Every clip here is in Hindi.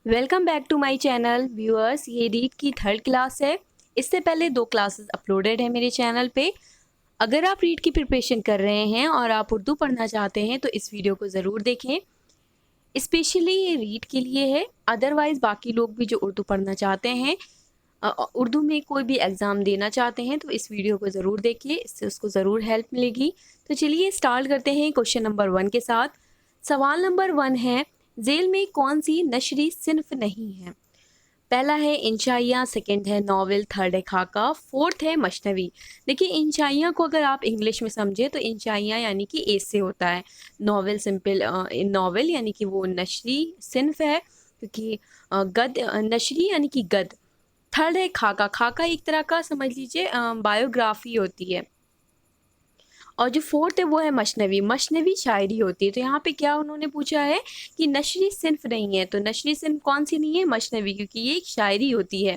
Welcome back to my channel viewers. ये रीड की थर्ड क्लास है। इससे पहले 2 क्लासेस अपलोडेड है मेरे चैनल पे। अगर आप रीड की प्रिपरेशन कर रहे हैं और आप उर्दू पढ़ना चाहते हैं तो इस वीडियो को ज़रूर देखें। स्पेशली ये रीड के लिए है, अदरवाइज़ बाकी लोग भी जो उर्दू पढ़ना चाहते हैं, उर्दू में कोई भी एग्ज़ाम देना चाहते हैं तो इस वीडियो को ज़रूर देखिए, इससे उसको ज़रूर हेल्प मिलेगी। तो चलिए स्टार्ट करते हैं क्वेश्चन नंबर 1 के साथ। सवाल नंबर 1 है, झेल में कौन सी नशरी सिन्फ नहीं है? पहला है इंशाइया, सेकंड है नॉवेल, थर्ड है खाका, फोर्थ है मशनवी। देखिए इंशाइया को अगर आप इंग्लिश में समझे तो इंशाइया यानी कि ए से होता है। नॉवेल सिंपल नॉवेल यानी कि वो नशरी सिन्फ है, क्योंकि नशरी यानी कि गद। थर्ड है खाका, खाका एक तरह का समझ लीजिए बायोग्राफी होती है। और जो फोर्थ है वो है मशनवी, मशनवी शायरी होती है। तो यहाँ पे क्या उन्होंने पूछा है कि नशरी सिन्फ नहीं है, तो नशरी सिन्फ कौन सी नहीं है? मशनवी, क्योंकि ये एक शायरी होती है।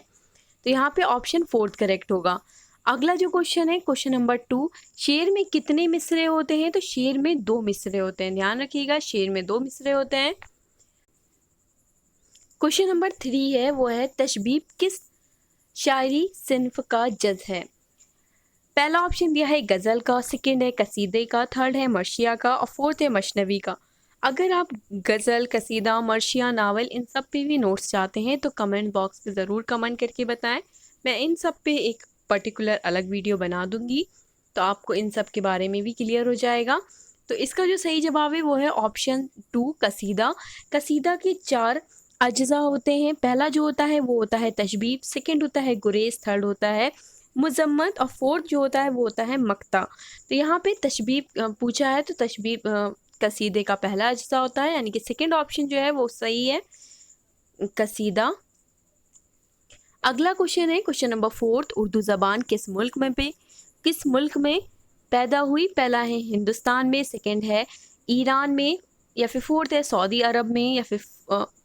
तो यहाँ पे ऑप्शन फोर्थ करेक्ट होगा। अगला जो क्वेश्चन है क्वेश्चन नंबर 2, शेर में कितने मिसरे होते हैं? तो शेर में 2 मिसरे होते हैं, ध्यान रखिएगा, शेर में 2 मिसरे होते हैं। क्वेश्चन नंबर 3 है वो है तशबीब किस शायरी सिन्फ का जज है? पहला ऑप्शन दिया है गज़ल का, सेकंड है कसीदे का, थर्ड है मर्शिया का और फोर्थ है मशनवी का। अगर आप गज़ल, कसीदा, मर्शिया, नावल इन सब पे भी नोट्स चाहते हैं तो कमेंट बॉक्स में ज़रूर कमेंट करके बताएं। मैं इन सब पे एक पर्टिकुलर अलग वीडियो बना दूंगी, तो आपको इन सब के बारे में भी क्लियर हो जाएगा। तो इसका जो सही जवाब है वो है ऑप्शन 2 कसीदा। कसीदा के 4 अज्जा होते हैं। पहला जो होता है वो होता है तशबीब, सेकंड होता है गुरेज, थर्ड होता है मुजम्मत और फोर्थ जो होता है वो होता है मक्ता। तो यहाँ पे तशबीब पूछा है, तो तशबीब कसीदे का पहला अज्जा होता है, यानी कि सेकंड ऑप्शन जो है वो सही है, कसीदा। अगला क्वेश्चन है क्वेश्चन नंबर 4, उर्दू ज़बान किस मुल्क में पैदा हुई? पहला है हिंदुस्तान में, सेकंड है ईरान में, या फिर फोर्थ है सऊदी अरब में, या फिर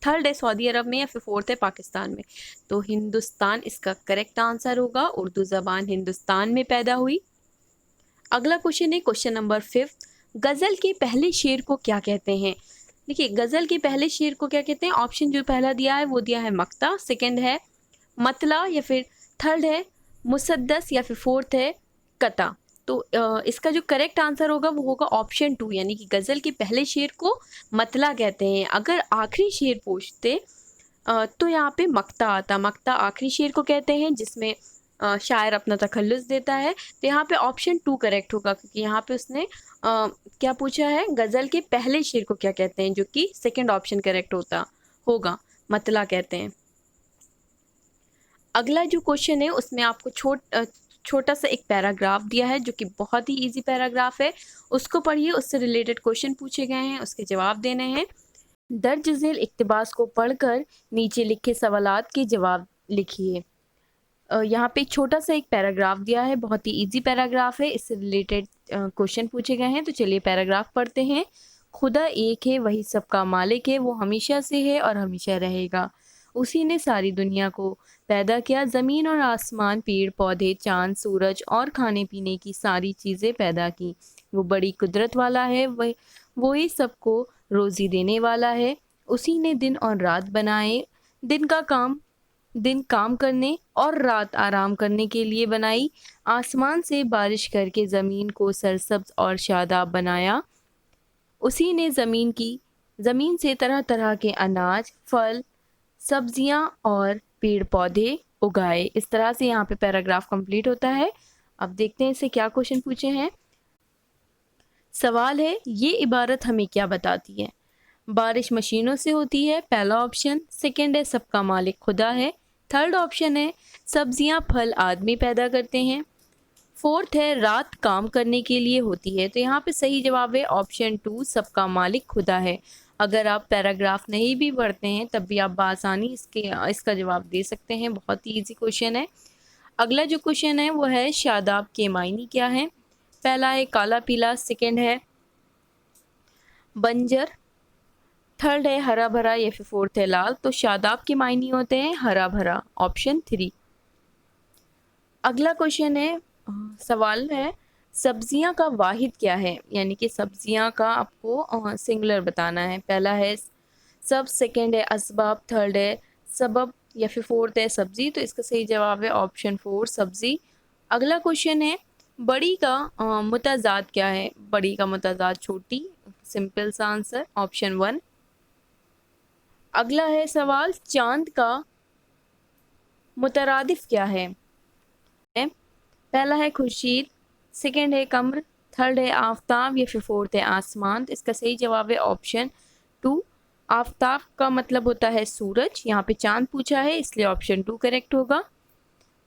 थर्ड है सऊदी अरब में, या फिर फोर्थ है पाकिस्तान में। तो हिंदुस्तान इसका करेक्ट आंसर होगा। उर्दू ज़बान हिंदुस्तान में पैदा हुई। अगला क्वेश्चन है क्वेश्चन नंबर 5, गज़ल के पहले शेर को क्या कहते हैं? देखिए गज़ल के पहले शेर को क्या कहते हैं? ऑप्शन जो पहला दिया है वो दिया है मक्ता, सेकंड है मतला, या फिर थर्ड है मुसद्दस, या फिर फोर्थ है कता। तो इसका जो करेक्ट आंसर होगा वो होगा ऑप्शन 2, यानी कि गज़ल के पहले शेर को मतला कहते हैं। अगर आखिरी शेर पूछते तो यहाँ पे मक्ता आता। मक्ता आखिरी शेर को कहते हैं जिसमें शायर अपना तखल्लुस देता है। तो यहाँ पे ऑप्शन 2 करेक्ट होगा, क्योंकि यहाँ पे उसने क्या पूछा है, गज़ल के पहले शेर को क्या कहते हैं, जो कि सेकंड ऑप्शन करेक्ट होगा, मतला कहते हैं। अगला जो क्वेश्चन है उसमें आपको छोटा सा एक पैराग्राफ दिया है, जो कि बहुत ही इजी पैराग्राफ है। उसको पढ़िए, उससे रिलेटेड क्वेश्चन पूछे गए हैं, उसके जवाब देने हैं। दर्ज झेल इक्तबास को पढ़कर नीचे लिखे सवालात के जवाब लिखिए। यहाँ पे एक छोटा सा एक पैराग्राफ दिया है, बहुत ही इजी पैराग्राफ है, इससे रिलेटेड क्वेश्चन पूछे गए हैं। तो चलिए पैराग्राफ पढ़ते हैं। खुदा एक है, वही सबका मालिक है, वो हमेशा से है और हमेशा रहेगा। उसी ने सारी दुनिया को पैदा किया, ज़मीन और आसमान, पेड़ पौधे, चांद, सूरज और खाने पीने की सारी चीज़ें पैदा की। वो बड़ी कुदरत वाला है, वो ही सबको रोज़ी देने वाला है। उसी ने दिन और रात बनाए, दिन काम करने और रात आराम करने के लिए बनाई। आसमान से बारिश करके ज़मीन को सरसब्ज और शादाब बनाया। उसी ने ज़मीन से तरह तरह के अनाज, फल, सब्जियां और पेड़ पौधे उगाए। इस तरह से यहाँ पे पैराग्राफ कंप्लीट होता है। अब देखते हैं इससे क्या क्वेश्चन पूछे हैं। सवाल है, ये इबारत हमें क्या बताती है? बारिश मशीनों से होती है, पहला ऑप्शन। सेकंड है सबका मालिक खुदा है। थर्ड ऑप्शन है सब्जियां फल आदमी पैदा करते हैं। फोर्थ है रात काम करने के लिए होती है। तो यहाँ पे सही जवाब है ऑप्शन 2, सबका मालिक खुदा है। अगर आप पैराग्राफ नहीं भी पढ़ते हैं तब भी आप बआसानी इसका जवाब दे सकते हैं, बहुत ही ईजी क्वेश्चन है। अगला जो क्वेश्चन है वो है शादाब के मायने क्या है? पहला है काला पीला, सेकंड है बंजर, थर्ड है हरा भरा, या फिर फोर्थ है लाल। तो शादाब के मायने होते हैं हरा भरा, ऑप्शन 3। अगला क्वेश्चन है, सवाल है सब्जियां का वाहिद क्या है? यानी कि सब्जियां का आपको सिंगुलर बताना है। पहला है सब, सेकंड है असबाब, थर्ड है सबब या फिर फोर्थ है सब्जी। तो इसका सही जवाब है ऑप्शन 4 सब्जी। अगला क्वेश्चन है बड़ी का मुताजात क्या है? बड़ी का मुताजात छोटी, सिंपल सा आंसर ऑप्शन 1। अगला है सवाल चांद का मुतरादिफ क्या है? पहला है खुर्शीद, सेकंड है कमर, थर्ड है आफताब या फिर फोर्थ है आसमान। तो इसका सही जवाब है ऑप्शन 2। आफताब का मतलब होता है सूरज, यहाँ पे चांद पूछा है इसलिए ऑप्शन 2 करेक्ट होगा।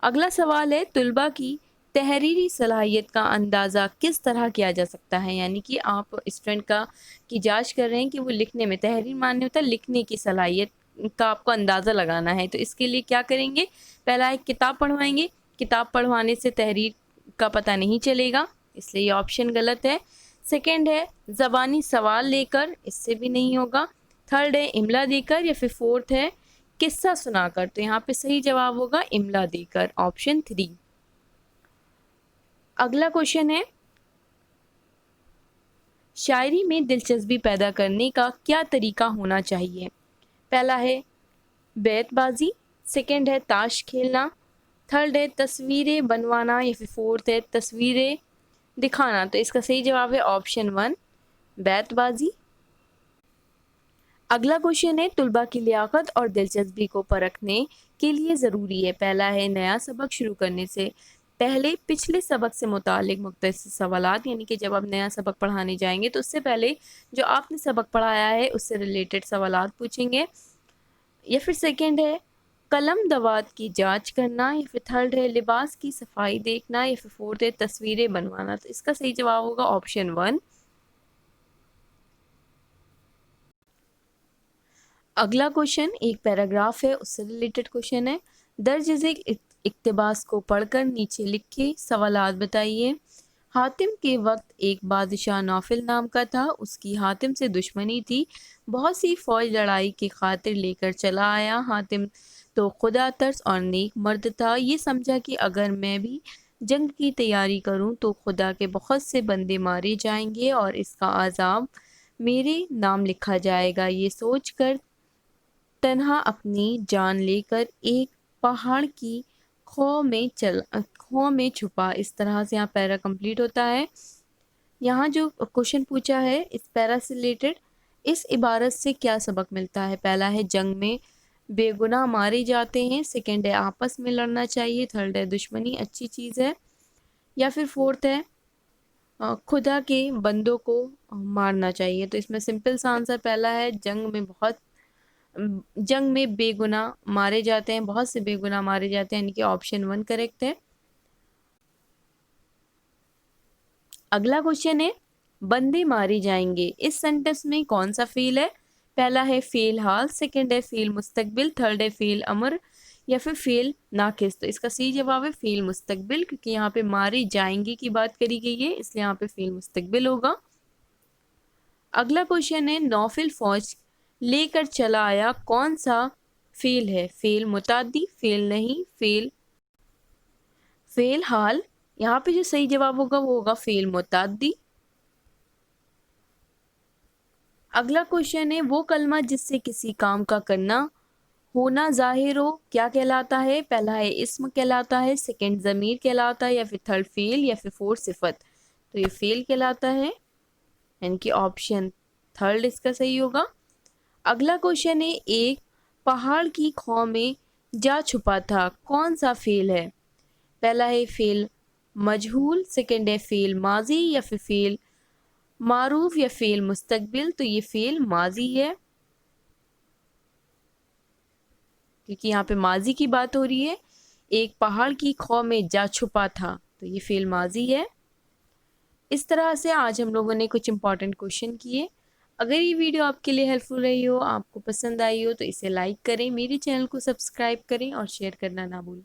अगला सवाल है तुलबा की तहरीरी सलाहियत का अंदाज़ा किस तरह किया जा सकता है? यानी कि आप स्टूडेंट का की जांच कर रहे हैं कि वो लिखने में, तहरीर मान्य होता है लिखने की सलाहियत का आपको अंदाज़ा लगाना है। तो इसके लिए क्या करेंगे? पहला एक किताब पढ़वाएंगे, किताब पढ़वाने से तहरीर का पता नहीं चलेगा इसलिए ये ऑप्शन गलत है। सेकंड है ज़बानी सवाल लेकर, इससे भी नहीं होगा। थर्ड है इमला देकर या फिर फोर्थ है किस्सा सुनाकर। तो यहाँ पे सही जवाब होगा इमला देकर ऑप्शन 3। अगला क्वेश्चन है शायरी में दिलचस्पी पैदा करने का क्या तरीका होना चाहिए? पहला है बैतबाजी, सेकंड है ताश खेलना, थर्ड है तस्वीरें बनवाना या फिर फोर्थ है तस्वीरें दिखाना। तो इसका सही जवाब है ऑप्शन 1 बैतबाजी। अगला क्वेश्चन है तुलबा की लियाकत और दिलचस्पी को परखने के लिए ज़रूरी है। पहला है नया सबक शुरू करने से पहले पिछले सबक से मुतालिक मुख्तलिफ सवालात, यानी कि जब आप नया सबक पढ़ाने जाएंगे तो उससे पहले जो आपने सबक पढ़ाया है उससे रिलेटेड सवालात पूछेंगे। या फिर सेकंड है कलम दवात की जांच करना, या फिर थर्ड है लिबास की सफाई देखना, या फिर फोर्थ है तस्वीरें बनवाना। तो इसका सही जवाब होगा ऑप्शन 1। अगला क्वेश्चन एक पैराग्राफ है उससे रिलेटेड क्वेश्चन है। दर्ज झेल इक्तबास को पढ़कर नीचे लिखे सवालात बताइए। हातिम के वक्त एक बादशाह नौफिल नाम का था, उसकी हातिम से दुश्मनी थी, बहुत सी फौज लड़ाई की खातिर लेकर चला आया। हातिम तो खुदा तर्स और नेक मर्द था, ये समझा कि अगर मैं भी जंग की तैयारी करूं तो खुदा के बहुत से बंदे मारे जाएंगे और इसका आज़ाब मेरे नाम लिखा जाएगा। ये सोचकर तन्हा अपनी जान लेकर एक पहाड़ की खो में छुपा। इस तरह से यहाँ पैरा कंप्लीट होता है। यहाँ जो क्वेश्चन पूछा है इस पैरा से रिलेटेड, इस इबारत से क्या सबक मिलता है? पहला है जंग में बेगुनाह मारे जाते हैं, सेकंड है आपस में लड़ना चाहिए, थर्ड है दुश्मनी अच्छी चीज़ है, या फिर फोर्थ है खुदा के बंदों को मारना चाहिए। तो इसमें सिंपल सा आंसर पहला है जंग में बेगुनाह मारे जाते हैं, बहुत से बेगुनाह मारे जाते हैं, यानी कि ऑप्शन 1 करेक्ट है। अगला क्वेश्चन है बंदे मारे जाएंगे इस सेंटेंस में कौन सा फेल है? पहला है फेल हाल, सेकंड है फेल मुस्तकबिल, थर्ड है फेल अमर, या फिर फेल नाकिस। तो इसका सही जवाब है फेल मुस्तकबिल, क्योंकि यहाँ पे मारे जाएंगे की बात करी गई है इसलिए यहाँ पे फेल मुस्तकबिल होगा। अगला क्वेश्चन है नौफिल फौज लेकर चला आया कौन सा फेल है? फेल मुतादी, फेल नहीं, फेल हाल। यहाँ पे जो सही जवाब होगा वो होगा फेल मुतादी। अगला क्वेश्चन है वो कलमा जिससे किसी काम का करना होना जाहिर हो क्या कहलाता है? पहला है इस्म कहलाता है, सेकंड ज़मीर कहलाता है, या फिर थर्ड फेल, या फिर फोर्थ सिफत। तो ये फेल कहलाता है, यानी कि ऑप्शन थर्ड इसका सही होगा। अगला क्वेश्चन है एक पहाड़ की खौ में जा छुपा था कौन सा फेल है? पहला है फेल मजहूल, सेकंड है फेल माजी, या फिर फेल मारूफ, या फेल मुस्तकबिल। तो ये फेल माजी है, क्योंकि यहाँ पे माजी की बात हो रही है। एक पहाड़ की खौ में जा छुपा था, तो ये फेल माजी है। इस तरह से आज हम लोगों ने कुछ इंपॉर्टेंट क्वेश्चन किए। अगर ये वीडियो आपके लिए हेल्पफुल रही हो, आपको पसंद आई हो, तो इसे लाइक करें, मेरे चैनल को सब्सक्राइब करें और शेयर करना ना भूलें।